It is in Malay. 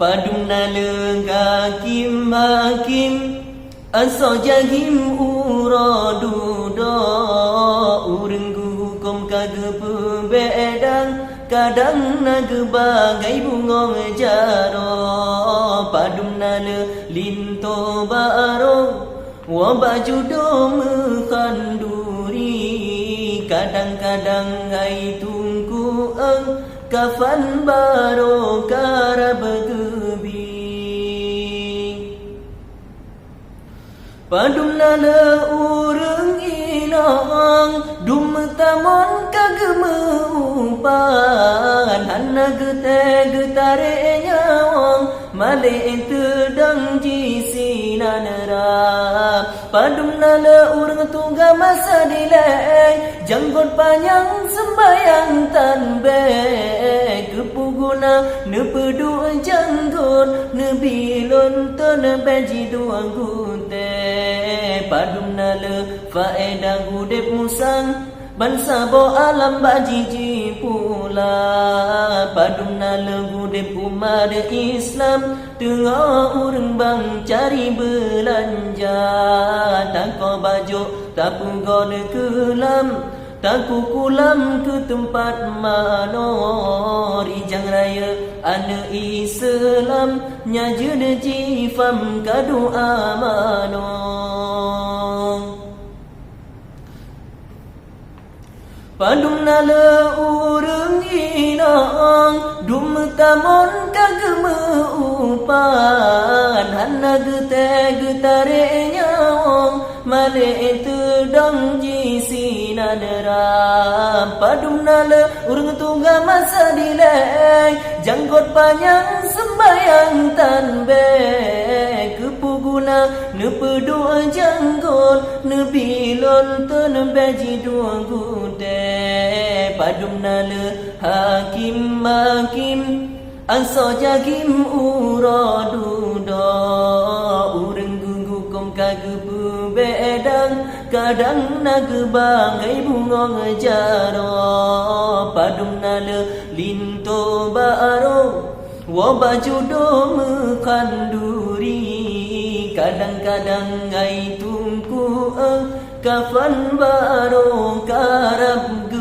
Padumna lengga kim hakim Asa jahim uradu do Urenggu hukum kage pembedang Kadang naga bagai bunga jaro Padumna le linto baro Wabaju do mekhanduri Kadang-kadang ai tungku kafan baro karab gebi Padumna le urang inang Dum tamon kageme umpan Hanna gete getare nyawang Male tedang jisinanera Padumna le urang tungga masa dilai Janggot panjang sembayang tanbe Kepuguna nepedu janggot Nebilon tenebeji duang gute Padumna le faedah gudep musang Bansa bo alam bajiji pula Padumna le gudep umat Islam Tengah urang bang cari belanja Tangko baju tapu gode kelam Taku kulam ke tempat manor Ijang raya ane Islam Nyaje de jifam kadu amanong Padumna le urang inang Dum tamon kageme upan Hanna gete getare nyawang Male tedang jisinanera Padumna le urang tungga masa dilai Janggot panjang sembayang tanbe Kepuguna nepedu janggot Nebilon tenebeji dua gude Padumna le hakim makim Asa jagim uradu do Urang gunggukum kage pembedang Kadang naga bagai bunga ngejaro Padumna le linto baro Wabaju do mekhanduri Kadang-kadang ai tungku kafan baro karab